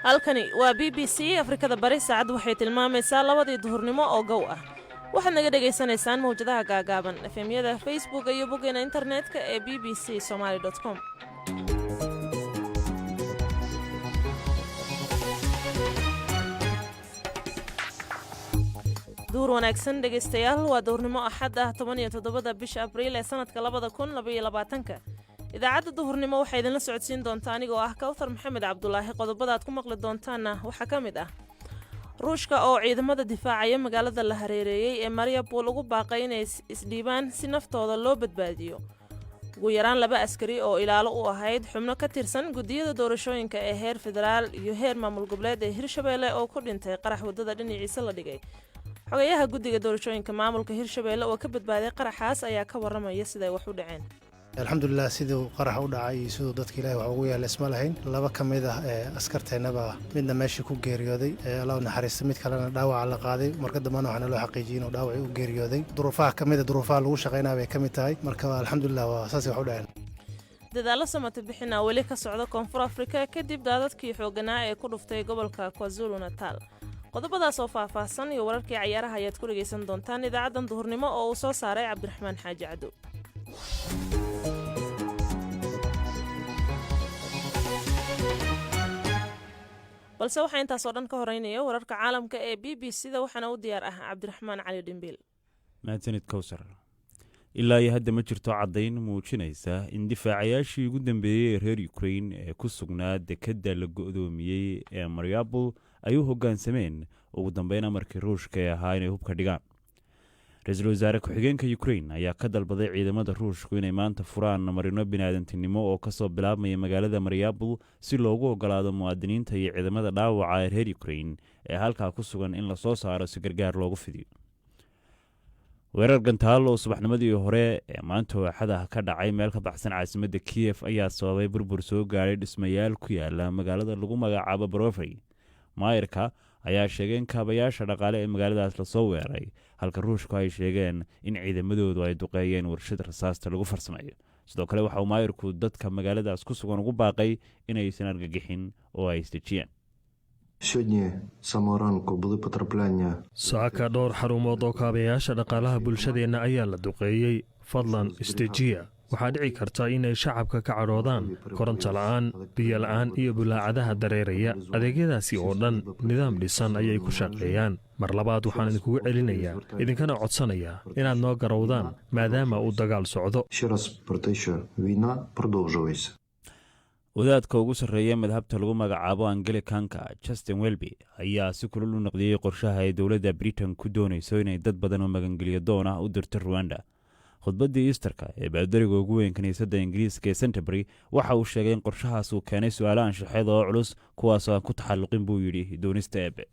halkani waa BBC Afrikada Bari saacad waxay tilmaamaysaa 2 duhurnimo oo gow ah. waxaad naga dhageysanaysaan mawjadaha gaagaaban FM-yada Facebook iyo boggeena internetka ee bbcsomali.com. duur wanaagsan dhegeystayaal, waa duhurnimo axad ah 17 bisha Abriil ee sanadka 2022. idaacadda duhurnimo waxay idinla socodsiin doontaa anigoo ah Kawthar Maxamed Cabdulaahi. qodobada aad ku maqli doontaana waxaa ka mid ah ruushka oo ciidamada difaacaya magaalada la hareereeyay ee Mariupol ugu baaqay inay isdhiibaan si naftooda loo badbaadiyo. ugu yaraan 2 askari oo ilaalo u ahayd xubno ka tirsan gudiyada doorashooyinka ee heer federaal iyo heer maamul goboleed ee Hirshabeelle oo ku dhintay qarax wadada dhinaciisa la dhigay. xogayaha guddiga doorashooyinka maamulka Hirshabeelle oo ka badbaaday qaraxaas ayaa ka waramaya sida ay wax u dhaceen. alxamdulilah siduu qarax u dhacay iyo siduu dadka ilaahay wax ugu yeelay isma lahayn. 2 ka mid ah askarteennaba midna meeshii ku geeriyooday, Allah u naxariisto, mid kalena dhaawac la qaaday. marka dambana waxaana loo xaqiijiyay inuu dhaawac u geeriyooday. duruufaha ka mid ah duruufaha lagu shaqeynaa bay ka mid tahay. marka alxamdulilah waa saasi wax u dhaceen. dadaalo samata bixina weli ka socda Koonfur Afrika kadib daadadkii xooganaa ee ku dhuftay gobolka KwaZulu-Natal. qodobadaas oo faahfaahsan iyo wararkii ciyaaraha ayaad ku dhageysan doontaan idaacaddan duhurnimo oo uu soo saaray Cabdiraxmaan Xaaji Cadow. balse waxaa intaasoo dhan ka horeynaya wararka caalamka ee BBC-da waxaana u diyaar ah Cabdiraxmaan Cali Dhimbiil. mahadsanid Kawsar. ilaa iyo hadda ma jirto caddayn muujinaysa in difaacayaashii ugu dambeeyey ee reer Ukraine ee ku sugnaa dekedda la go'doomiyey ee Mariupol ay u hoggaansameen ugu dambeyn amarkii ruushka ee ahaa inay hubka dhigaan. ra-iisul wasaare ku-xigeenka Ukraine ayaa ka dalbaday ciidamada ruushku inay maanta furaan marino bini'aadantinimo oo kasoo bilaabmaya magaalada Mariupol si loogu ogolaado muwaadiniinta iyo ciidamada dhaawaca ee reer Ukraine ee halkaa ku sugan in lasoo saaro si gargaar loogu fidiyo. weerar gantaal oo subaxnimadii hore ee maanta waaxada ka dhacay meel ka baxsan caasimadda Kiev ayaa sababay burbur soo gaaray dhismayaal ku yaala magaalada lagu magacaabo Borovy. maayirka ayaa sheegay in kaabayaasha dhaqaale ee magaaladaas lasoo weeray, halka ruushku ay sheegeen in ciidamadoodu ay duqeeyeen warshad rasaasta lagu farsameeyo. sidoo kale waxa uu maayirku dadka magaaladaas ku sugan ugu baaqay inaysan argagixin oo ay isdejiyaan. saaka dhowr xarumood oo kaabayaasha dhaqaalaha bulshadeenna ayaa la duqeeyey. fadlan isdejiya. waxaa dhici karta inay shacabka ka cadhoodaan koronto la'aan, biyo la'aan iyo bulaacadaha dareeraya. adeegyadaasi oo dhan nidaam dhisan ayay ku shaqeeyaan. mar labaad waxaan idinkugu celinayaa, idinkana codsanayaa inaad noo garowdaan maadaama uu dagaal socdo. wadaadka ugu sarreeya madhabta lagu magacaabo Anglicanka Justin Welby ayaa si kulul u naqdiyey qorshaha ay dowladda Britain ku doonayso inay dad badan oo magangeliyo doon ah u dirto Rwanda. khudbaddii Easterka ee baadariga ugu weyn kiniisadda Ingiriiska ee Canterbury waxa uu sheegay in qorshahaas uu keenay su'aalo anshaxeed oo culus kuwaasoo aan ku taxalluqin buu yidhi doonista eebe.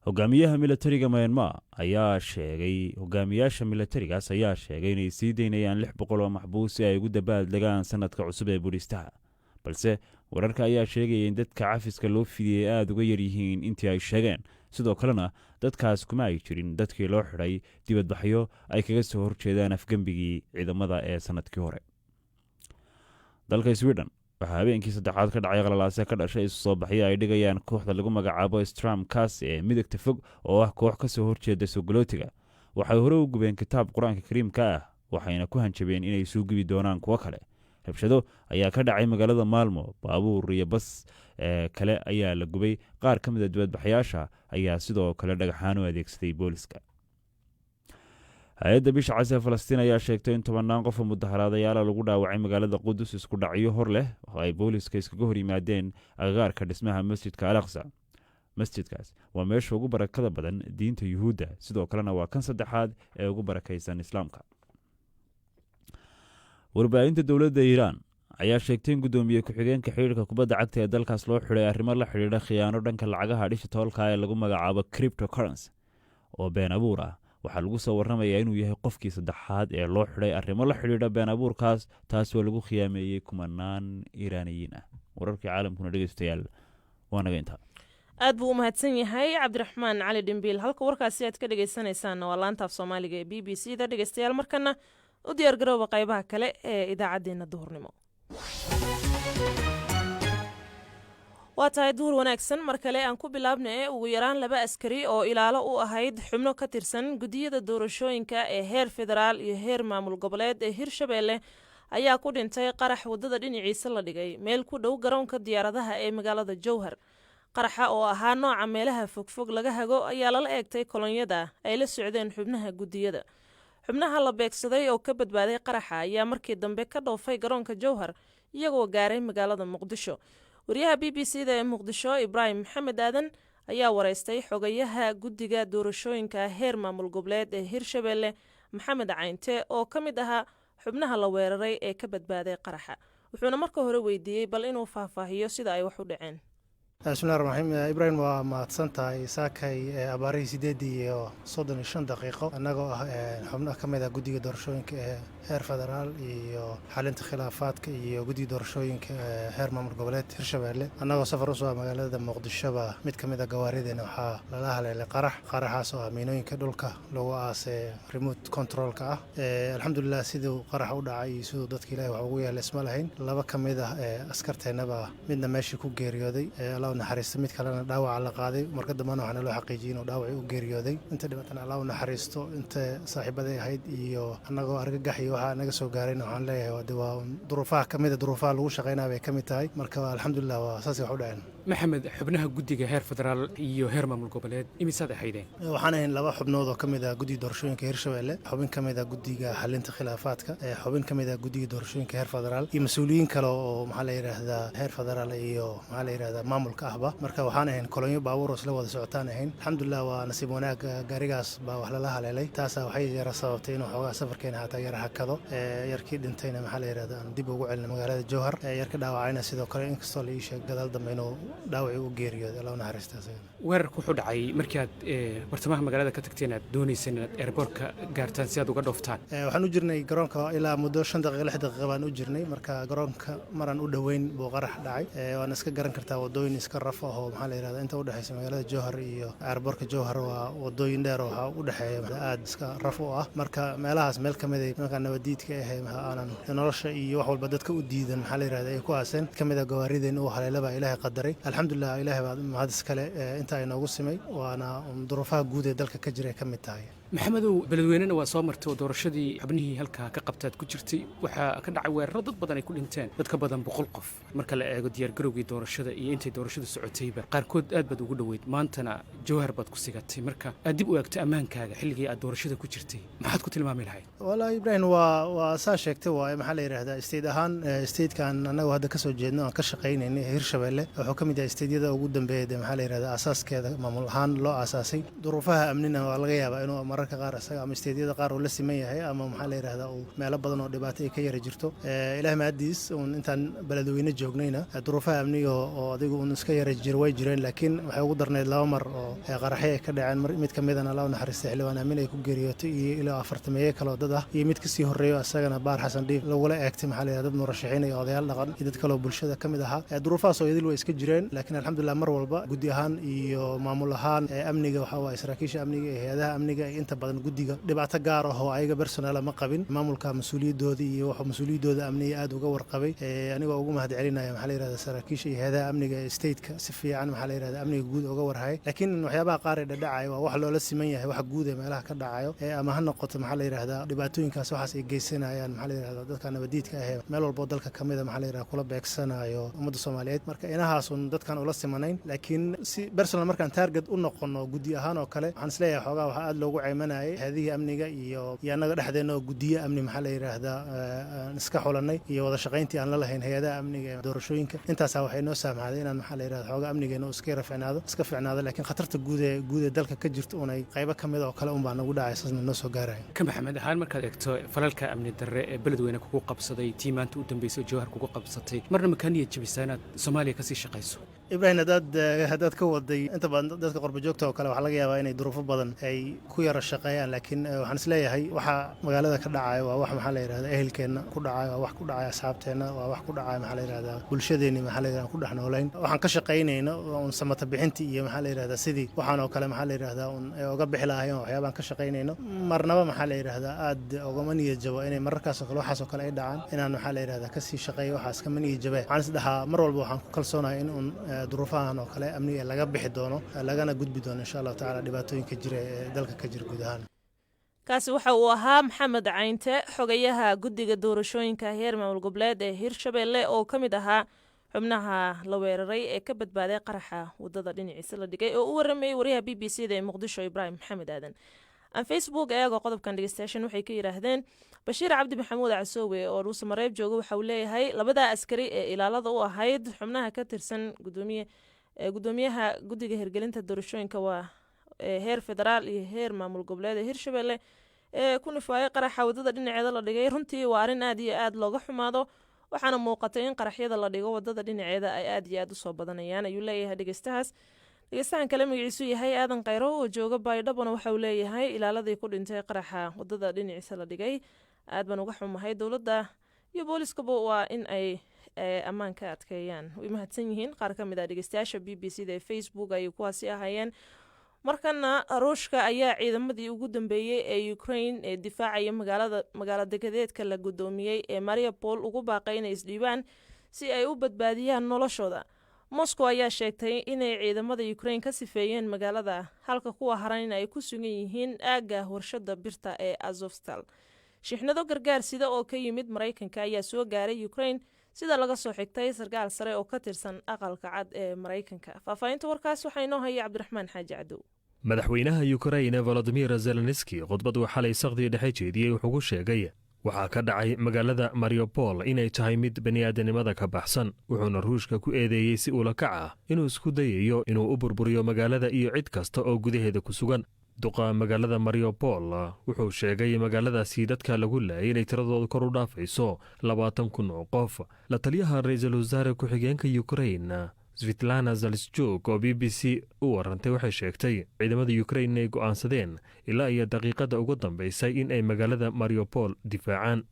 hogaamiyaha militariga Myanmar hogaamiyaasha militarigaas ayaa sheegay inay sii daynayaan 600 oo maxbuus si ay ugu dabaalddegaan sanadka cusub ee buuristaha, balse wararka ayaa sheegaya in dadka cafiska loo fidiyey aada uga yar yihiin intii ay sheegeen. sidoo kalena dadkaas kuma ay jirin dadkii loo xidhay dibadbaxyo ay kaga soo horjeedaan afgembigii ciidamada ee sanadkii hore. dalka Sweden waxaa habeenkii saddexaad ka dhacay qalalaase ka dhashay isu soo baxyo ay dhigayaan kooxda lagu magacaabo Stramkas ee midigta fog oo ah koox ka soo horjeeda sogolootiga. waxay hore u gubeen kitaab qur-aanka kariimka ah, waxayna ku hanjabeen inay soo gubi doonaan kuwo kale. rabshado ayaa ka dhacay magaalada Malmo, baabuur iyo bas kale ayaa la gubay. qaar ka mid ah dibadbaxayaasha ayaa sidoo kale dhagaxaan u adeegsaday booliska. hay-adda bisha cas ee Falastiin ayaa sheegtay in 10 qof oo mudaharaadayaal lagu dhaawacay magaalada Qudus isku dhacyo hor leh oo ay booliska iskaga hor yimaadeen agagaarka dhismaha masjidka Al-Aqsa. masjidkaas waa meesha ugu barakada badan diinta Yuhuudda, sidoo kalena waa kan saddexaad ee ugu barakaysan Islaamka. warbaahinta dowladda Iiraan ayaa sheegtay in gudoomiye ku-xigeenka xiriirka kubadda cagta ee dalkaas loo xidhay arrimo la xidhiidha khiyaano dhanka lacagaha digitalka ee lagu magacaabo cryptocurrency oo been abuur ah, waxaa lagu soo warramayaa inuu yahay qofkii saddexaad ee loo xidhay arrimo la xidhiidha been abuurkaas taas oo lagu khiyaameeyey kumanaan iiraaniyiin ah. wararkii caalamkuna dhegeystayaal waa naga intaa. aad buu u mahadsan yahay cabdiraxmaan cali dhimbiil. halka warkaasi aad ka dhegaysanaysaanna waa laanta af soomaaliga ee b b c da. dhegeystayaal markana u diyaargarooba qaybaha kale ee idaacaddeenna duhurnimo. waa tahay duhur wanaagsan mar kale aan ku bilaabna ugu yaraan 2 askari oo ilaalo u ahayd xubno ka tirsan gudiyada doorashooyinka ee heer federaal iyo heer maamul goboleed ee Hirshabeelle ayaa ku dhintay qarax wadada dhinaciisa la dhigay meel ku dhow garoonka diyaaradaha ee magaalada Jowhar. qaraxa oo ahaa nooca meelaha fogfog laga hago ayaa lala eegtay kolonyada ay la socdeen xubnaha gudiyada. xubnaha la beegsaday oo ka badbaaday qaraxa ayaa markii dambe ka dhoofay garoonka Jowhar iyagoo gaaray magaalada Muqdisho. wariyaha b b c da ee Muqdisho Ibrahim Maxamed Aadan ayaa wareystay xogayaha guddiga doorashooyinka heer maamul goboleed ee Hirshabeelle Maxamed Caynte oo ka mid ahaa xubnaha la weeraray ee ka badbaaday qaraxa. wuxuuna marka hore weydiiyey bal inuu faahfaahiyo sida ay wax u dhaceen. bismillahi raxmaan raxiim. ibraahim waa mahadsan tahay saakay abaarihii 8:35 daqiiqo annagoo ah xubno ka mid ah guddiga doorashooyinka ee heer federaal iyo xalinta khilaafaadka iyo guddiga doorashooyinka heer maamul goboleed Hirshabeelle annagoo safar u soo magaalada Muqdishoba mid ka mid ah gawaarideena waxaa lala haleelay qaraxaas oo amiinooyinka dhulka lagu aasay remote controlka ah. alxamdulillah siduu qarax u dhacay iyo siduu dadka ilaahay wax ugu yeelay isma lahayn. laba ka mid ah askarteennaba midna meeshii ku geeriyooday naxariisto mid kalena dhaawaca la qaaday. marka dambana waxaana loo xaqiijiyay inuu dhaawacii u geeriyooday. inta dhimatana allah u naxariisto. inta saaxiibaday ahayd iyo annagoo argagax iyo waxaa naga soo gaarayna waxaan leeyahay waa duruufaha ka mid a duruufaha lagu shaqaynaya bay ka mid tahay. marka alxamdulillah waa saasay wax u dhaceen. maxamed, xubnaha guddiga heer federaal iyo heer maamul goboleed imisaad ahaydeen? waxaan ahayn 2 xubnood oo ka mid ah guddiga doorashooyinka Hirshabeelle, xubin ka mid ah guddiga xalinta khilaafaadka, xubin ka mid ah guddiga doorashooyinka heer federaal iyo mas'uuliyiin kale oo maxaa la yiraahdaa heer federaal iyo maxaa la yiraahdaa maamulka ahba. marka waxaan ahayn kolonyo baabuur oo isla wada socotaan ahayn. alxamdulillah waa nasiib wanaag gaarigaas baa wax lala haleelay. taasa waxay yara sababtay inuu xoogaa safarkeena hataa yara hakado. yarkii dhintayna maxaa la yiraahdaa aan dib ugu celin magaalada Jowhar. yarka dhaawacayna sidoo kale inkastoo la ii sheegay gadaal dambe inuu dhaawacii u geeriyooday. allah u naxariisto. weerarku wuxuu dhacay markii aad bartamaha magaalada ka tagteen aad doonayseen inaad airportka gaartaan si aad uga dhooftaan. waxaan u jirnay garoonka ilaa muddo 5 daqiiqo 6 daqiiqo baan u jirnay. marka garoonka maraan u dhoweyn buu qarax dhacay. waan iska garan kartaa wadooyin iska raf ah oo maxaa la yiraahdaa inta u dhaxaysa magaalada Jowhar iyo airportka Jowhar waa wadooyin dheer oo waxa u dhaxeeya aad iska raf u ah. marka meelahaas meel ka mid ah marka nabadiidka aanan nolosha iyo wax walba dadka u diidan maxaa la yiraahdaa ay ku aaseen ka mid ah gawaarideen oo haleelaba ilaahay qadaray. alxamdulillah ilaahay baa mahad iskale inta ay noogu simay. waana duruufaha guud ee dalka ka jira ka mid tahay. maxamedow, beledweynena waa soo martay oo doorashadii xubnihii halkaa ka qabtaad ku jirtay. waxaa ka dhacay weeraro dad badan ay ku dhinteen, dad ka badan 100 qof marka la eego diyaargarowgii doorashada iyo intay doorashadu socotayba. qaarkood aad baad ugu dhoweyd, maantana Jowhar baad ku sigatay. marka aad dib u eegtay ammaankaaga xilligii aad doorashada ku jirtay, maxaad ku tilmaami lahayd? wallaahi ibraahim waa saa sheegtay waa maxaa la yiraahdaa state ahaan statekan annagu hadda ka soo jeedno aan ka shaqaynaynay Hirshabeelle wuxuu ka mid yahay stateyada ugu dambeeyay maxaa la yiraahdaa asaaskeeda maamul ahaan loo asaasay. duruufaha amnina waa laga yaabaa inuu mararka qaar isaga ama isteediyada qaar uu la siman yahay ama maxaa la yiraahdaa uu meelo badan oo dhibaato ay ka yara jirto. ilaahay maadiis intaan beledweyne joognayna duruufaha amniga oo adigu iska yara jir way jireen, laakiin waxay ugu darneed 2 mar oo qaraxyo ay ka dhaceen. mid ka midana Allah u naxariistay xilwaan aamin ay ku geeriyootay iyo ilaa 40 kale oo dad ah iyo mid ka sii horeeyo asagana baar xasan dhiif lagula eegtay maxaa la yiraahdaa dad murashaxiin iyo odayaal dhaqan iyo dad kale oo bulshada ka mid ahaa. duruufahaas oo idil way iska jireen, laakiin alxamdulillah mar walba guddi ahaan iyo maamul ahaan amniga waxa waa saraakiisha amniga iyo hay'adaha amniga ay inta badan guddiga dhibaato gaar ah oo ayaga personal ma qabin. maamulka mas'uuliyadooda iyo waxa mas'uuliyadooda amniga aad uga warqabay. aniga ugu mahad celinaya maxaa la yiraahdaa saraakiisha iyo hay'adaha amniga ee state-ka si fiican maxaa la yiraahdaa amniga guud uga warhay. laakiin waxyaabaha qaar ee dhacay waa wax loola siman yahay wax guud ee meelaha ka dhacayo ama ha noqoto maxaa la yiraahdaa dhibaatooyinkaas waxaas ay geysanayaan maxaa la yiraahdaa dadka nabadiidka ah meel walba dalka kamid ah maxaa la yiraahdaa kula beegsanayo ummadda Soomaaliyeed. marka inahaas dadkan ula simanayn, laakiin si personal markaan target u noqono guddi ahaan oo kale waxaan isleeyahay xoogaa waxa aad loogu ceymanayay hay'adaha amniga iyo anaga dhexdeena oo guddiye amni maxaa la yiraahdaa iska xulanay iyo wada shaqayntii aan la lahayn hay'adaha amniga ee doorashooyinka. intaas waxay noo saamaxday inaan maxaa la yiraahdaa xoogaa amnigeena iska fiicnaado laakiin khatarta guud ee dalka ka jirto unay qaybo kamid oo kale baa nagu dhacay saasna noo soo gaaraya. ka maxamed ahaan markaad eegto falalka amni darre ee beledweyne kugu qabsaday tii maanta u dambeysay Jowhar kugu qabsatay, marna makaaniya jabisay inaad Soomaaliya ka sii shaqayso? ibrahim haddaad ka waday inta badan dadka qurba joogta oo kale waxaa laga yaabaa inay duruufo badan ay ku yara shaqeeyaan laakiin waxaan isleeyahay waxa magaalada ka dhacaya waa wax maxaa la yidhahdaa ehelkeenna ku dhacaya waa wax ku dhacaya asxaabteenna waa wax ku dhacaya maxaa la yidhahdaa bulshadeenni maxaa la yidhahdaa ku dhex noolayn waxaan ka shaqaynayna un samata bixintii iyo maxaa la yidhahdaa sidii waxaan oo kale maxaa la yidhahdaa un oga bixi lahaayeen waxyaabaan ka shaqaynayno marnaba maxaa la yidhahdaa aad ogama niyad jabo inay mararkaasoo kale waxaasoo kale ay dhacaan inaan maxaa la yidhahdaa kasii shaqeeyo waxaas kama niyad jabe waxaan isdhahaa mar walba waxaan ku kalsoonahay in un duruufahan oo kale amniga laga bixi doono lagana gudbi doono insha allahu tacaala dhibaatooyinka jira ee dalka ka jira guud ahaan kaasi waxa uu ahaa maxamed caynte xogayaha guddiga doorashooyinka heer maamul goboleed ee hirshabeelle oo ka mid ahaa xubnaha la weeraray ee ka badbaaday qaraxa wadada dhinaciisa la dhigay oo u waramayay wariyaha b b c da ee muqdisho ibraahim maxamed aadan aan facebook eegoo qodobkan dhegeystayaashan waxay ka yidhaahdeen bashiir cabdi maxamuud casoowe oo dhuuse mareeb jooga waxa uu leeyahay labada askari ee ilaalada u ahayd xubnaha ka tirsan gudoomiyaha guddiga hirgelinta doorashooyinka waa heer federaal iyo heer maamul goboleed ee hirshabeelle ee ku nifaayay qaraxa wadada dhinaceeda la dhigay runtii waa arrin aad iyo aad looga xumaado waxaana muuqatay in qaraxyada la dhigo wadada dhinaceeda ay aad iyo aad usoo badanayaan ayuu leeyahay dhegeystahan kale magaciisu yahay aadan khayro oo jooga baydhabona waxa uu leeyahay ilaaladii ku dhintay qaraxa wadada dhinaciisa la dhigay aad baan uga xumahay dowladda iyo booliskaba waa in ay ammaan ka adkeeyaan way mahadsan yihiin qaar ka mid ah dhegeystayaasha b b c da ee facebook ayay kuwaasi ahaayeen markana ruushka ayaa ciidamadii ugu dambeeyey ee ukraine ee difaacaya magaalo degadeedka la gudoomiyey ee mariupol ugu baaqay inay isdhiibaan si ay u badbaadiyaan noloshooda moscow ayaa sheegtay inay ciidamada ukraine ka sifeeyeen magaalada halka kuwa haran ay ku sugan yihiin aagga warshada birta ee azovstal shixnado gargaar sida oo ka yimid maraykanka ayaa soo gaaray ukraine sida laga soo xigtay sarkaal sare oo ka tirsan aqalka cad ee maraykanka faahfaahinta warkaas waxaa inoo haya cabdiraxmaan xaaji cadow madaxweynaha ukraine volodimir zelenski khudbadu xalay saqdii dhexe jeediyey wuxuu ku sheegay waxaa ka dhacay magaalada mariupol inay tahay mid bani'aadanimada ka baxsan wuxuuna ruushka ku eedeeyey si ula kac ah inuu isku dayayo inuu u burburiyo magaalada iyo cid kasta oo gudaheeda ku sugan duqa magaalada mariupol wuxuu sheegay magaaladaasi dadka lagu laayay inay tiradooda kor u dhaafayso 20,000 oo qof la taliyaha ra-iisul wasaare ku-xigeenka ukraine svitlana zalsjuk oo b b c u warantay waxay sheegtay ciidamada ukraine inay go'aansadeen ilaa iyo daqiiqada ugu dambaysay in ay magaalada mariupol difaacaan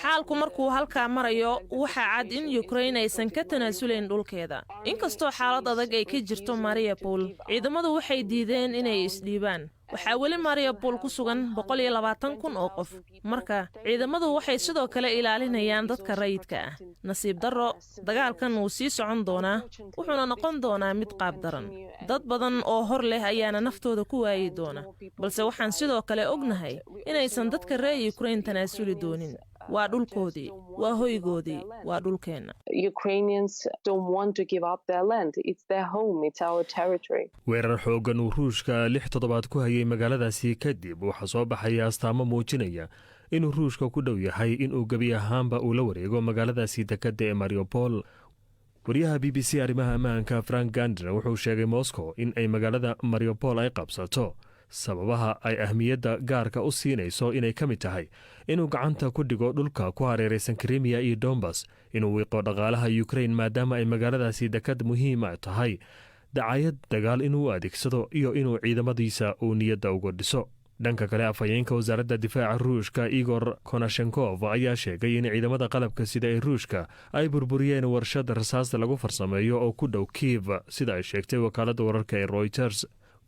xaalku markuu halkaa marayo waxaa cad in ukraine aysan ka tanaasulayn dhulkeeda inkastoo xaalad adag ay ka jirto mariupol ciidamadu waxay diideen inay isdhiibaan waxaa weli mariupol ku sugan 120,000 oo qof marka ciidamadu waxay sidoo kale ilaalinayaan dadka rayidka ah nasiib darro dagaalkan wuu sii socon doonaa wuxuuna noqon doonaa mid qaab daran dad badan oo hor leh ayaana naftooda ku waayi doona balse waxaan sidoo kale ognahay inaysan dadka reer ukraine tanaasuli doonin waa dhulkoodii waa hoygoodii waa dhulkeenna weerar xooggan uu ruushka 6 toddobaad ku hayay magaaladaasi kadib waxaa soo baxaya astaamo muujinaya inuu ruushka ku dhow yahay inuu gebi ahaanba uu la wareego magaaladaasi dekadda ee mariupol wariyaha b b c arrimaha ammaanka frank gandner wuxuu sheegay moscow in ay magaalada mariupol ay qabsato sababaha ay ahmiyadda gaarka u siinayso inay ka mid tahay inuu gacanta ku dhigo dhulka ku hareeraysan krimiya iyo dombas inuu wiiqo dhaqaalaha ukraine maadaama ay magaaladaasi dekad muhiima tahay dacayad dagaal inuu adeegsado iyo inuu ciidamadiisa uu niyadda uga dhiso dhanka kale afhayeenka wasaaradda difaaca ruushka igor konashenkov ayaa sheegay in ciidamada qalabka sida ee ruushka ay burburiyeen warshad rasaasta lagu farsameeyo oo ku dhow kiiv sida ay sheegtay wakaaladda wararka ee royters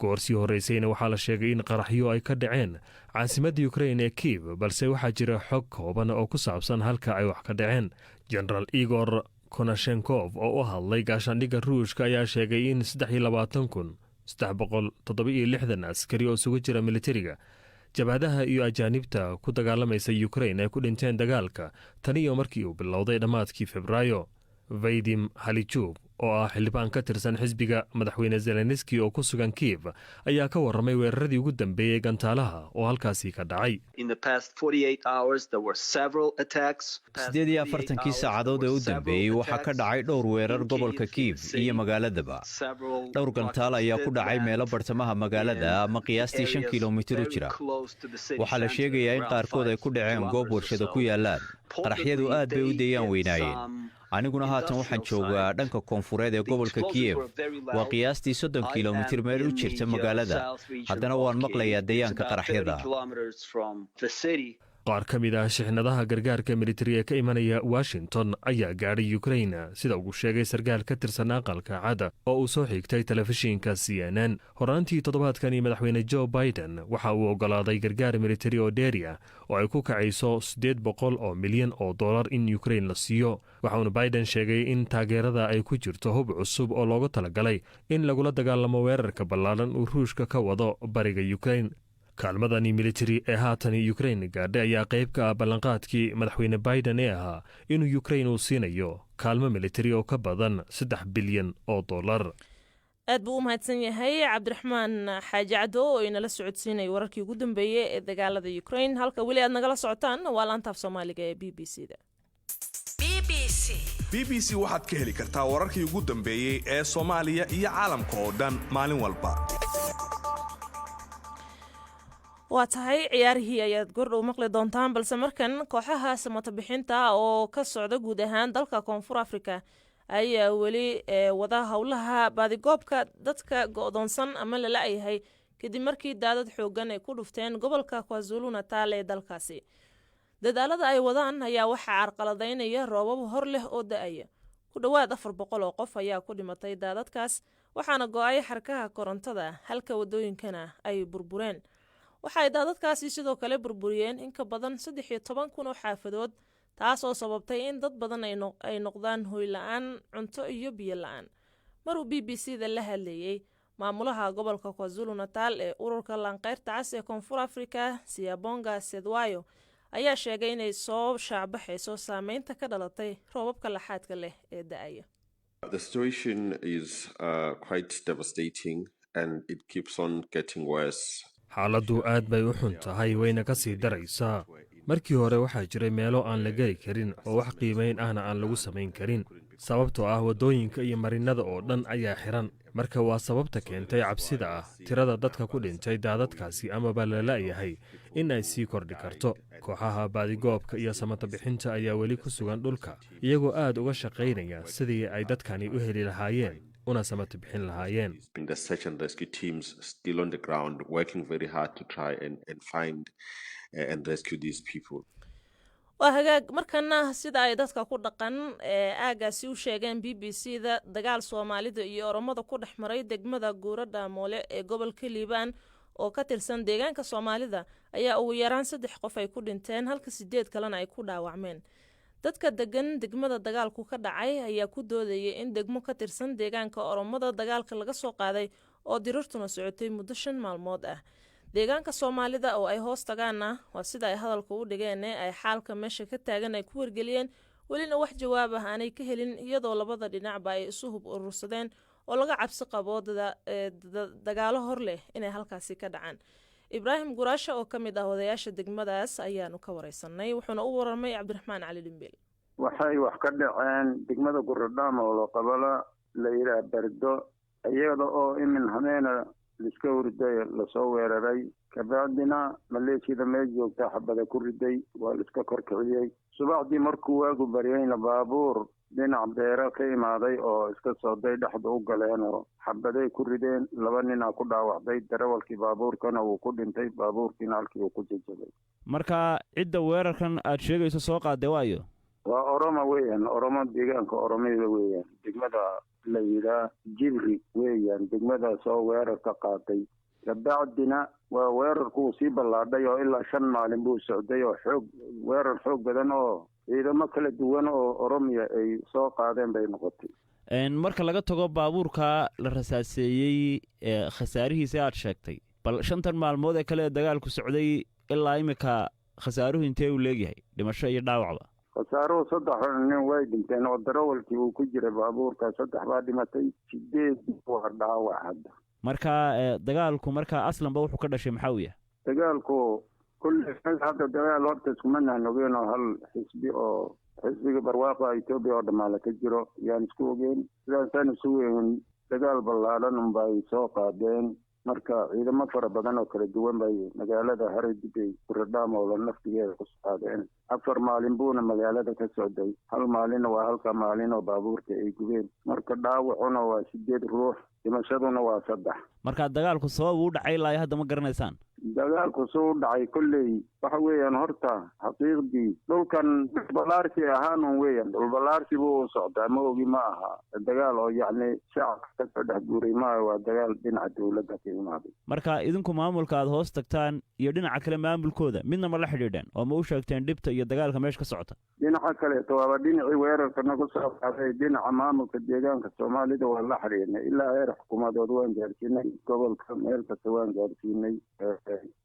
goorsii horraysayna waxaa la sheegay in qaraxyo ay ka dhaceen caasimadda ukraine ee kiiv balse waxaa jira xog kooban oo ku saabsan halka ay wax ka dhaceen jenaraal igor konashenkov oo u hadlay gaashaandhigga ruushka ayaa sheegay in 23,360 askari oo isugu jira militariga jabhadaha iyo ajaanibta ku dagaalamaysa ukraine ay ku dhinteen dagaalka tan iyo markii uu bilowday dhammaadkii febraayo vaydim halijuub oo ah xildhibaan ka tirsan xisbiga madaxweyne zelenski oo ku sugan Kiev ayaa ka warramay weeraradii ugu dambeeyey gantaalaha oo halkaasi ka dhacay. 48 saacadood ee u dambeeyey waxaa ka dhacay dhowr weerar gobolka Kiev iyo magaaladaba. dhowr gantaal ayaa ku dhacay meelo bartamaha magaalada ama qiyaastii 5 kiiloomitir u jira. waxaa la sheegayaa in qaarkood ay ku dhaceen goob warshado ku yaalaan. qaraxyadu aad bay u deeyaan weynaayeen. aniguna haatan waxaan joogaa dhanka koonfureed ee gobolka Kiev. waa qiyaastii 30 kiiloomitir meel u jirta magaalada. haddana waan maqlayaa deegaanka qaraxyada. qaar ka mid ah shixnadaha gargaarka militari ee ka imanaya Washington ayaa gaadhay Ukraine sida uu sheegay sarkaal ka tirsan aqalka cad oo uu soo xigtay telefishinka CNN. horaantii toddobaadkani madaxweyne Joe Biden waxa uu ogolaaday gargaar militari oo dheeri ah oo ay ku kacayso $800 milyan in Ukraine la siiyo. waxaana Biden sheegay in taageerada ay ku jirto hub cusub oo looga talagalay in lagula dagaalamo weerarka ballaaran uu Ruushka ka wado bariga Ukraine. kaalmadani militari ee haatan Ukraine gaadhay ayaa qayb ka ah ballanqaadkii madaxweyne Biden ee ahaa inuu Ukraine uu siinayo kaalmo militari oo ka badan $3 bilyan. aad buu u mahadsan yahay cabdiraxmaan xaaji caddo oo inala socodsiinay wararkii ugu dambeeyey ee dagaalada Ukraine. halka weli aad nagala socotaan waa laanta af Soomaaliga ee BBC-da. BBC waxaad ka heli kartaa wararkii ugu dambeeyey ee Soomaaliya iyo caalamka oo dhan maalin walba. waa tahay ciyaarihii ayaad gordhow maqli doontaan balse markan kooxaha samata bixinta oo ka socda guud ahaan dalka Koonfur Afrika ayaa weli wada howlaha baadigoobka dadka go'doonsan ama la la'yahay kadib markii daadad xoogan ay ku dhufteen gobolka KwaZulu-Natal ee dalkaasi. dadaalada ay wadaan ayaa waxaa carqaladaynaya roobab hor leh oo da'aya. ku dhowaad 400 oo qof ayaa ku dhimatay daadadkaas waxaana go'ay xarkaha korontada halka wadooyinkana ay burbureen. waxay daadadkaasi sidoo kale burburiyeen in ka badan 13,000 oo xaafadood taas oo sababtay in dad badan ay noqdaan hoy la'aan, cunto iyo biyo la'aan. maruu BBC-da la hadlayay maamulaha gobolka KwaZulu-Natal ee ururka Lanqeyrta Cas ee Koonfur Afrika Siyabonga Sedwayo ayaa sheegay inay soo shaabaxayso saameynta ka dhalatay roobabka laxaadka leh ee da'aya. The situation is quite devastating and it keeps on getting worse. xaaladdu aad bay u xun tahay wayna ka sii daraysaa. markii hore waxaa jiray meelo aan la geli karin oo wax qiimayn ahna aan lagu samayn karin sababtoo ah waddooyinka iyo marinada oo dhan ayaa xiran. marka waa sababta keentay cabsida ah tirada dadka ku dhintay daadadkaasi amaba la la'yahay in ay sii kordhi karto. kooxaha baadigoobka iyo samata bixinta ayaa weli ku sugan dhulka iyagoo aad uga shaqaynaya sidii ay dadkani u heli lahaayeen una samata bixin lahaayeen. The search and rescue teams still on the ground working very hard to try and find and rescue these people. waa hagaag markana sida ay dadka ku dhaqan aagaasi u sheegeen BBC-da dagaal Soomaalida iyo Oromada ku dhexmaray degmada Guurada Moole ee gobolka Liibaan oo ka tirsan deegaanka Soomaalida ayaa ugu yaraan 3 qof ay ku dhinteen halka 8 kalena ay ku dhaawacmeen. dadka degan degmada dagaalku ka dhacay ayaa ku doodayay in degmo ka tirsan deegaanka Oromada dagaalka laga soo qaaday oo dirirtuna socotay muddo 5 maalmood ah. deegaanka Soomaalida oo ay hoos tagaana waa sida ay hadalka u dhigeen ay xaalka meesha ka taagan ay ku wargeliyeen welina wax jawaab ah aanay ka helin iyadoo labada dhinacba ay isu hub urursadeen oo laga cabsi qabo dagaalo hor leh inay halkaasi ka dhacaan. Ibrahim Guraasha oo kamid ah odayaasha degmadaas ayaanu ka wareysanay wuxuuna u waramay Cabdiraxmaan Cali Dhimbeel. waxay wax ka dhaceen degmada Guradamo oo qabala la yiraahdo Bardo iyada oo imin hameena liska hurday la soo weeraray kabacdina maleeshiyada meel joogta xabada ku riday waa liska korkiciyay. subaxdii markuu waagu baryayna baabuur dhinac beera ka imaaday oo iska sooday dhaxda u galeen oo xabaday ku rideen. 2 nin ku dhaawacday. darawalkii baabuurkana uu ku dhintay. baabuurkiina halkii uu ku jajabay. marka cidda weerarkan aad sheegayso soo qaaday waayo waa Oromo weeyaan. Oromo deegaanka Oromada weeyaan. degmada la yiraahdo Jibri weeyaan degmada soo weerarka qaaday. kabacdina waa weerarku sii ballaadhay oo ilaa 5 maalin buu socday oo weerar xoog badan oo ciidamo kala duwan oo Oromiya ay soo qaadeen bay noqotay. marka laga tago baabuurka la rasaaseeyay khasaarihiisa aad sheegtay bal 5 maalmood ee kale dagaalku socday ilaa imika khasaaruhu intee uu leeyahay dhimasho iyo dhaawacba? khasaaruhu 3 nin way dhinteen oo darawalkii uu ku jiray baabuurka 3 baa dhimatay 8 waa dhaawac hadda. marka dagaalku marka aslanba wuxuu ka dhashay maxaa uu yahay dagaalku kulli hadda dagaal horta iskuma nahnogeen oo hal xisbi oo xisbiga barwaaqa Itoobiya oo dhamaala ka jiro yaan isku ogeen sidaasaan isu weyn dagaal ballaaran unbay soo qaadeen marka ciidamo fara badan oo kala duwan bay magaalada Hareedibay Kuradhaam oo naftigeeda ku qaadeen 4 maalin buuna magaalada ka socday hal maalin waa halka maalin oo baabuurka ay gubeen marka dhaawacuna waa 8 ruux dhimashaduna waa 3 marka dagaalku sabab uu dhacay ilaa hadda ma garanaysaan dagaalku soo dhacay kulley waxa weeyaan horta xaqiiqdii dhulkan balaarsi ahaan weeyaan dhul balaarsi buu socdaa ma ogi ma aha dagaal oo yacni shacabka ka dhex guuray ma waa dagaal dhinaca dowladda ka imaaday marka idinku maamulka aad hoos tagtaan iyo dhinaca kale maamulkooda midna ma la xidhiidheen oo ma u sheegteen dhibta iyo dagaalka meesha ka socota dhinaca kale waa dhinacii weerarka nagu soo qaaday dhinaca maamulka deegaanka Soomaalida waa la xiriirnay ilaa heer xukuumadood waan gaarsiinay gobolka meel kasta waan gaarsiinay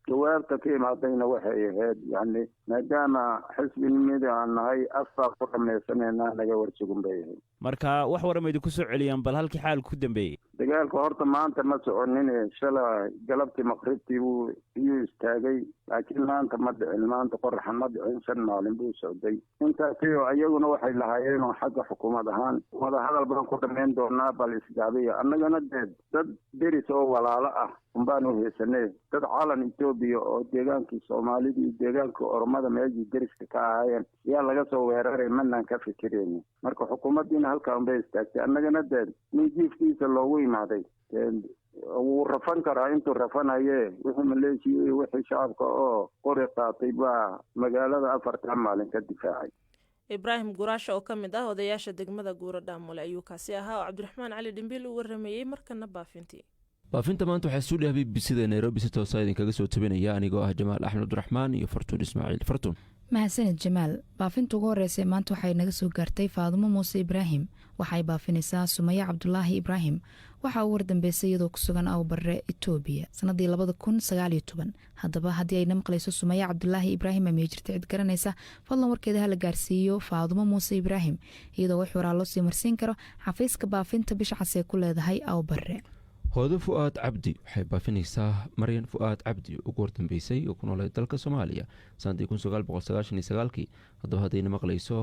jawaabta ka imaadayna waxay ahayd yani maadaama xisbinimada aan nahay afar ku dhamaysanayna naga warsugun bay ahayd marka wax warama idinku soo celiyaan bal halkii xaalku ku dambeeyey dagaalku horta maanta ma soconin shalay galabtii maqribtii iyuu istaagay laakiin maanta ma dhicin maanta qoraxa ma dhicin 5 maalin buu socday intaasi oo ayaguna waxay lahaayeen xagga xukuumad ahaan wada hadal baan ku dhameyn doonaa bal isgaabiya annagana dad deris oo walaalo ah umbaan u heesanay dad calan Itoobiya oo deegaankii Soomaalida iyo deegaanka Oromada meeshii deriska ka ahaayeen yaa laga soo weeraray manaan ka fikireen marka xukuumaddiina halka unbay istaagtay annagana nijiifkiisa loogu imaaday wuu rafan karaa intuu rafanaye wixii maleeshiyay wixii shacabka oo qori qaatay baa magaalada 4 maalin ka difaacay ibraahim guraasha oo ka mid ah odayaasha degmada Guuradhaamole ayuu kaasi ahaa oo Cabdiraxmaan Cali Dhimbil uu waramayay markana baafinta maanta waxaa soo dhaabay bisida Nairobi si toos ah idinkaga soo tabinaya anigoo ah Jamaal Axmed Abdiraxmaan iyo Fartuun Ismaaciil Fartuun mahadsanid Jamaal baafinta ugu horeysay maanta waxay naga soo gaartay Faadumo Muuse Ibraahim waxay baafinaysaa Sumaya Cabdullaahi Ibraahim waxa uu wardambeysay iyadoo ku sugan Awbarre Itoobiya sanadii 2019 haddaba haddii ay maqlayso Sumaya Cabdullaahi Ibraahim ama jirta cid garanaysa fadlan warkeeda la gaarsiiyo Faadumo Muuse Ibraahim iyadoo wax waraa loo sii marsiin karo xafiiska baafinta bisha cas ee ku leedahay Awbarre hoodo Fu'aad Cabdi waxay baafinaysaa Maryan Fu'aad Cabdi ugu wardambeysay oo ku noolay dalka Soomaaliya sanadii 1999 haddaba haddayna maqlayso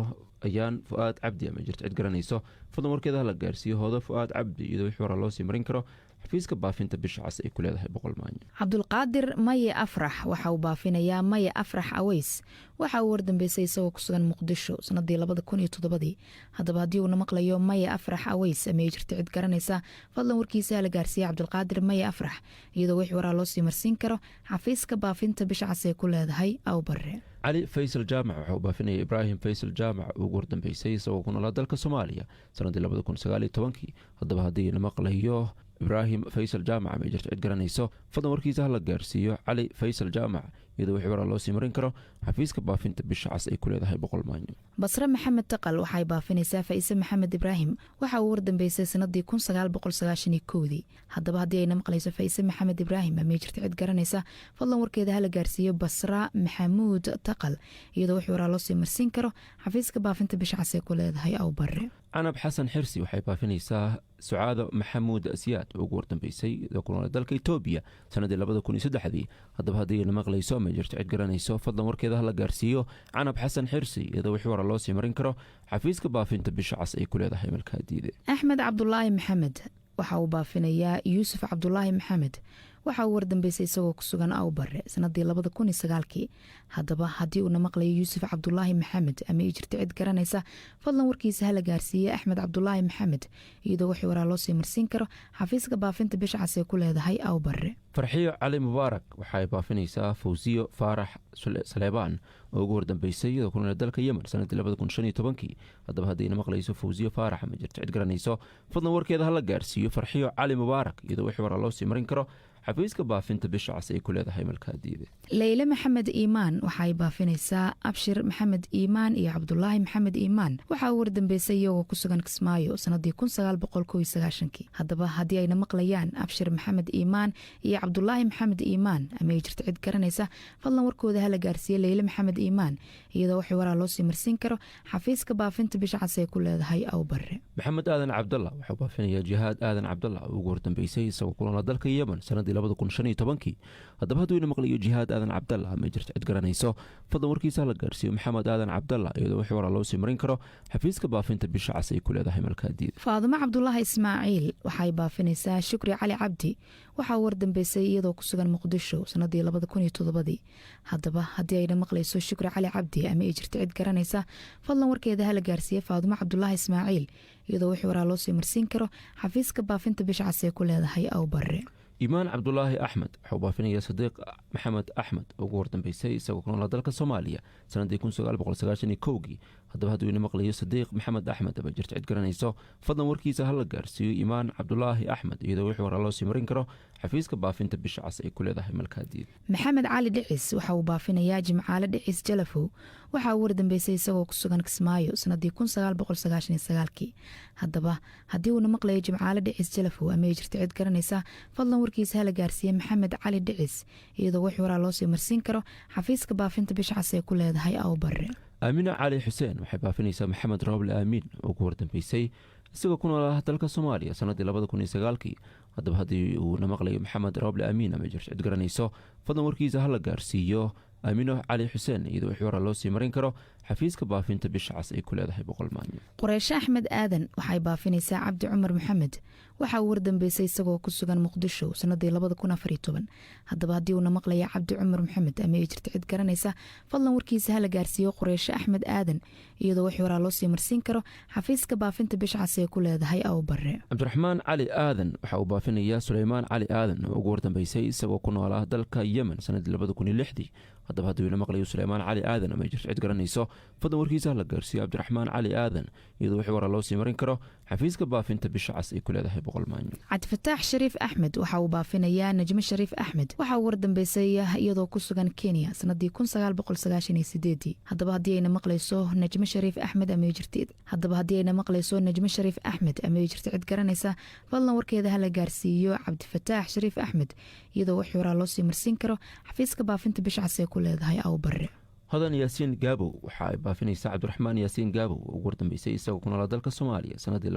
ayaan Fu'aad Cabdi ama jirta cid garanayso fadlan warkeeda la gaarsiiyo hoodo Fu'aad Cabdi iyadoo wax waraa loo sii marin karo xafiiska baafinta bisha cas ay ku leedahay 100 maalin Cabdulqaadir Maye Afrax waxa uu baafinayaa Maye Afrax Aways waxa uu wardambeysay isagoo ku sugan Muqdisho sanadii 2007 haddaba haddii uu maqlayo Maye Afrax Aways ama jirta cid garanaysa fadlan warkiisa la gaarsiiyo Cabdulqaadir Maye Afrax iyadoo wax waraa loo sii marsiin karo xafiiska baafinta bisha cas ay ku leedahay Awbarre علي فيصل جامع وحو بافني إبراهيم فيصل جامع وقردن بيسي سوى كون الله دالك سوماليا سنة 2019 هدبا هدي نمقليو إبراهيم فيصل جامع ميجرت عدقرانيسو فضا وركيزة هلا قارسيو علي فيصل جامع يدو حوار الله سيمرين كرو حفيزك بافنت بالشعص اي كل هاي بقول ماينو بصرة محمد تقل وحاي بافنيسا فايسا محمد إبراهيم وحا وردن بيسي سندي كون سغال بقول سغاشني كودي هدبا هدي اي نمقليسا فايسا محمد إبراهيم ميجرت عدقرانيسا فضا وركيزة هلا قارسيو بصرة محمود تقل يدو حوار الله سيمرسين كرو حفيزك بافنت بالشعص اي كل هاي او بري عنب حسن حرسي وحي بافنيسا سعادة محمود أسياد وقوردن بيسي ذاكونا دالك إتوبيا سنة 2013 هدبا هدي نمقليسو ميجرت عدقرانيسو فضا وركيزة هلا قارسيو عنب حسن حرسي يدو حوار الله سيمرين كرو حفيزك بافنت بالشعص اي كل هاي ملكا ديدي أحمد عبد الله محمد waxa uu baafinayaa Yuusuf Cabdullaahi Maxamed waxa uu wardambeysay isagoo ku sugan Awbarre sanadii 2009 haddaba haddii uu maqlayo Yuusuf Cabdullaahi Maxamed ama jirta cid garanaysa fadlan warkiisa hala gaarsiiyo Axmed Cabdullaahi Maxamed iyadoo wax waraa loo sii marsiin karo xafiiska baafinta bisha cas ee ku leedahay Awbarre farxiyo cali mubaarak waxay baafinaysaa Fawziyo Faarax Saleebaan oo ugu wardambeysay iyadoo ku nool dalka Yemen sanadii 2015 haddaba haddii maqlayso Fawziyo Faarax ama jirta cid garanayso fadlan warkeeda hala gaarsiiyo farxiyo cali mubaarak iyadoo wax waraa loo sii marin karo xafiiska baafinta bisha cas ay ku leedahay malkaadiida. leyle maxamed iimaan waxay baafinaysaa abshir maxamed iimaan iyo cabdulaahi maxamed iimaan waxaa u wardambeysay iyagoo ku sugan kismaayo sanadii haddaba haddii ayna maqlayaan abshir maxamed iimaan iyo cabdulaahi maxamed iimaan ama ay jirto cid garanaysa fadlan warkooda hala gaarsiiye leyle maxamed iimaan iyadoo wixii waraa loo sii marsiin karo xafiiska baafinta bisha cas ay ku leedahay awbare. maxamed aadan cabdalla wuxuu baafinayaa jihaad aadan cabdalla oo ugu hordambeysay isagoo ku noolaa dalka yemen sanadii haddaba hadduu ina maqlayo jihaad aadan cabdalla ama ay jirto cid garanayso fadlan warkiisa hala gaarsiiyo maxamed aadan cabdalla iyadoo wixii waraa loo sii marin karo xafiiska baafinta bisha cas ay ku leedahay malkaadiida. faadumo cabdulaahi ismaaciil waxay baafinaysaa shukri cali cabdi waxaa u wardambeysay iyadoo ku sugan muqdisho sanadii haddaba haddii ayna maqlayso shukri cali cabdi ama ay jirto cid garanaysa fadlan warkeeda hala gaarsiiye faadumo cabdulaahi ismaaciil iyadoo wixii waraa loo sii marsiin karo xafiiska baafinta bisha cas ay ku leedahay awbare. iimaan cabdulaahi axmed wuxuu baafinayaa sadiiq maxamed axmed oo ugu hordambeysay isagoo ku noolaa dalka soomaaliya sanadii haddaba hadduu ina maqlayo sadiiq maxamed axmed ama jirto cid garanayso fadlan warkiisa hala gaarsiiyo iimaan cabdulaahi axmed iyadoo wixii waraa loo sii marin karo xafiiska baafinta bisha cas ay ku leedahay malkaadiida. maxamed cali dhicis waxa uu baafinayaa jimcaale dhicis jalafow waxaa uu wardambeysay isagoo ku sugan kismaayo sanadii haddaba haddii uuna maqlayo jimcaale dhicis jalafow ama ay jirto cid garanaysa fadlan warkiisa hala gaarsiiye maxamed cali dhicis iyadoo wixii waraa loo sii marsiin karo xafiiska baafinta bisha cas ay ku leedahay awbare. aamina cali xuseen waxay baafinaysaa maxamed roble aamiin oo ugu hordambeysay isagoo ku noolaa dalka soomaaliya sanadii haddaba haddii uuna maqlayo maxamed roble aamiin ama jirto cid garanayso fadlan warkiisa hala gaarsiiyo aamino cali xuseen iyadoo wixii waraa loo sii marin karo xafiiska baafinta bisha cas ay ku leedahay boqolmaanyo. qureyshe axmed aadan waxay baafinaysaa cabdi cumar maxamed waxaa uu wardambeysay isagoo ku sugan muqdisho sanadii haddaba haddii uuna maqlaya cabdi cumar maxamed ama ay jirto cid garanaysa fadlan warkiisa hala gaarsiiyo qureyshe axmed aadan iyadoo wixii waraa loo sii marsiin karo xafiiska baafinta bisha cas ay ku leedahay awbare. cabdiraxmaan cali aadan waxa uu baafinayaa suleymaan cali aadan oo ugu hordambeysay isagoo ku noolaa dalka yemen sanadii haddaba hadduu ina maqlayo suleymaan cali aadan ama ay jirto cid garanayso fadlan warkiisa hala gaarsiiyo cabdiraxmaan cali aadan iyadoo wixii waraa loo sii marin karo xafiiska baafinta bisha cas ay ku leedahay boqolmaanyo. cabdifataax shariif axmed waxa uu baafinayaa najmo shariif axmed waxaa uu wardambeysay iyadoo ku sugan kenya sanadii haddaba haddii ayna maqlayso najmo shariif axmed ama ay jirto cid garanaysa fadlan warkeeda hala gaarsiiyo cabdifataax shariif axmed iyadoo wixii waraa loo sii marsiin karo xafiiska baafinta bisha cas ay ku leedahay awbare. hodan yaasiin gaabow waxa ay baafinaysaa cabdiraxmaan yaasiin gaabow oo ugu hordambeysay isagoo ku noolaa dalka soomaaliya sanadii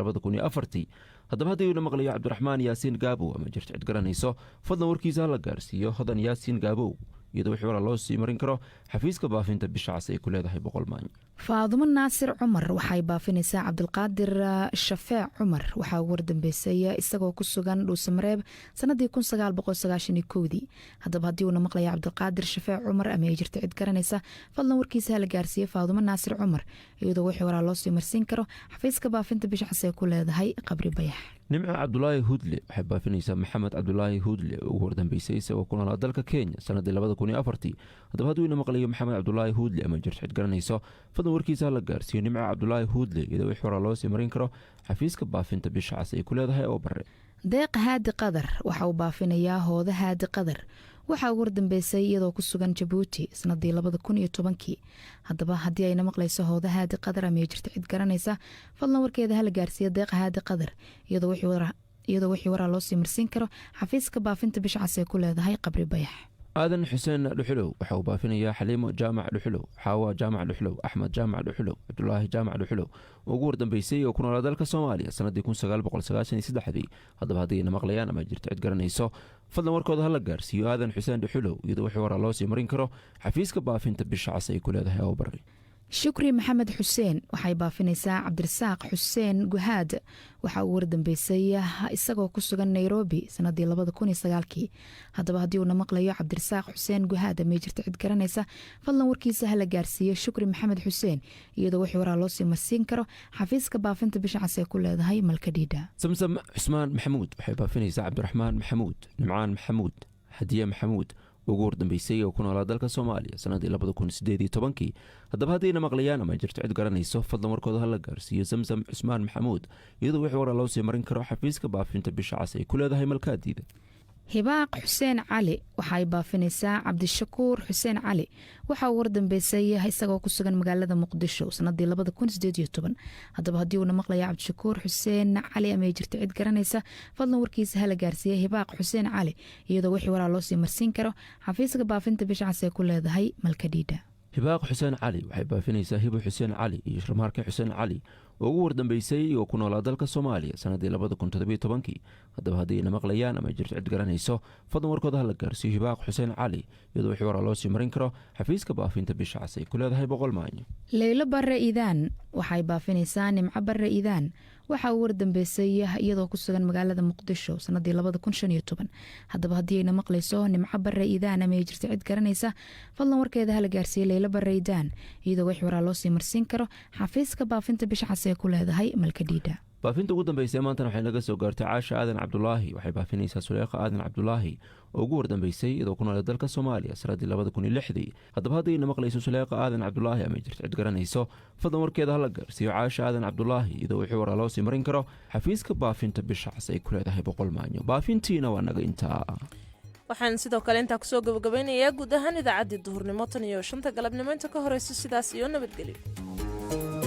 haddaba haddii uuna maqlayo cabdiraxmaan yaasiin gaabow ama jirto cid garanayso fadlan warkiisa hala gaarsiiyo hodan yaasiin gaabow iyadoo wixii waraa loo sii marin karo xafiiska baafinta bisha cas ay ku leedahay boqolmaanyo. faadumo naasir cumar waxay baafinaysaa cabdulqaadir shafeec cumar waxaa ugu wardambeysay isagoo ku sugan dhuusamareeb sanadii haddaba haddii uuna maqlaya cabdulqaadir shafeec cumar ama ay jirto cid garanaysa fadlan warkiisa hala gaarsiiye faadumo naasir cumar iyadoo wixii waraa loo sii marsiin karo xafiiska baafinta bisha cas ay ku leedahay qabri bayax. nimco cabdulaahi huudle waxay baafinaysaa maxamed cabdulaahi huudle oo ugu hordambeysay isagoo ku noolaa dalka kenya sanadii haddaba hadduu ina maqlayo maxamed cabdulaahi huudle ama jirto cid garanayso fadlan warkiisa hala gaarsiiyo nimco cabdulaahi huudle iyadoo wixii waraa loo sii marin karo xafiiska baafinta bisha cas ay ku leedahay oo bare. deeq haadi qadar waxa uu baafinayaa hooda haadi qadar waxaa ugu wardambeysay iyadoo ku sugan jabuuti sanadii haddaba haddii ayna maqlayso hooda haadi qadar ama ay jirto cid garanaysa fadlan warkeeda hala gaarsiiyo deeq haadi qadar iyadoo wixii waraa loo sii marsiin karo xafiiska baafinta bisha cas ay ku leedahay qabri bayax. aadan xuseen dhuxulow waxa uu baafinayaa xaliimo jaamac dhuxulow xaawa jaamac dhuxulow axmed jaamac dhuxulow cabdulaahi jaamac dhuxulow oo ugu wardambeysay oo ku noolaa dalka soomaaliya sanadii haddaba haddii ayna maqlayaan ama jirto cid garanayso fadlan warkooda hala gaarsiiyo aadan xuseen dhuxulow iyadoo wixii waraa loo sii marin karo xafiiska baafinta bisha cas ay ku leedahay awbare. shukri maxamed xuseen waxay baafinaysaa cabdirasaaq xuseen guhaad waxaa uu wardambeysay isagoo ku sugan nairobi sanadii haddaba haddii uuna maqlayo cabdirasaaq xuseen guhaad ama ay jirto cid garanaysa fadlan warkiisa hala gaarsiiyo shukri maxamed xuseen iyadoo wixii waraa loo sii marsiin karo xafiiska baafinta bisha cas ay ku leedahay malkadhiidha. samsam cusmaan maxamuud waxay baafinaysaa cabdiraxmaan maxamuud nimcaan maxamuud hadiye maxamuud ugu hordambeysay oo ku noolaa dalka soomaaliya sanadii haddaba haddayna maqlayaan ama jirto cid garanayso fadlan warkooda hala gaarsiiyo samsam cusmaan maxamuud iyadoo wixii waraa loo sii marin karo xafiiska baafinta bisha cas ay ku leedahay malkaadiida. hibaaq xuseen cali waxay baafinaysaa cabdishakuur xuseen cali waxa uu wardambeysay isagoo ku sugan magaalada muqdisho sanadii 2018. haddaba haddii uuna maqlaya cabdishakuur xuseen cali ama ay jirta cid garanaysa fadlan warkiisa hala gaarsiiyey hibaaq xuseen cali iyadoo wixii waraa loo sii marsiin karo xafiiska baafinta bisha cas ee ku leedahay malkadhiidha. hibaaq xuseen cali waxay baafinaysaa hibo xuseen cali iyo sharmaarke xuseen cali oo ugu wardambeysay oo ku noolaa dalka Soomaaliya sanadii 2017. haddaba haddii ay maqlayaan ama jirto cid garanayso fadlan warkooda hala gaarsiiyo hibaaq xuseen cali iyadoo wixii waraa loo sii marin karo xafiiska baafinta bisha cas ay ku leedahay boqol maanyo. leylo barre iidaan waxay baafinaysaa nimco barre iidaan waxa uu wardambeysay iyadoo ku sugan magaalada muqdisho sanadii 2015. haddaba haddii ayna maqlayso nimco barre iidaan ama ay jirto cid garanaysa fadlan warkeeda hala gaarsiiyo leylo barre iidaan iyadoo wixii waraa loo sii marsiin karo xafiiska baafinta bisha cas ee ku leedahay malkadhiidha. baafinta ugu dambeysay maantana waxay naga soo gaartay caasha aadan cabdulaahi waxay baafinaysaa suleekha aadan cabdulaahi oo ugu wardambeysay iyadoo ku noolay dalka Soomaaliya sanadii 2006. haddaba haddayna maqlayso suleekha aadan cabdulaahi ama jirto cid garanayso fadlan warkeeda hala gaarsiiyo caasha aadan cabdulaahi iyadoo wixii waraa loo sii marin karo xafiiska baafinta bisha cas ay ku leedahay boqol maanyo. baafintiina waa naga intaa. waxaan sidoo kale intaa kusoo gabagabeynayaa guud ahaan idaacaddii duhurnimo tan iyo 5 galabnimo inta ka horeysa sidaas iyo nabadgelyo.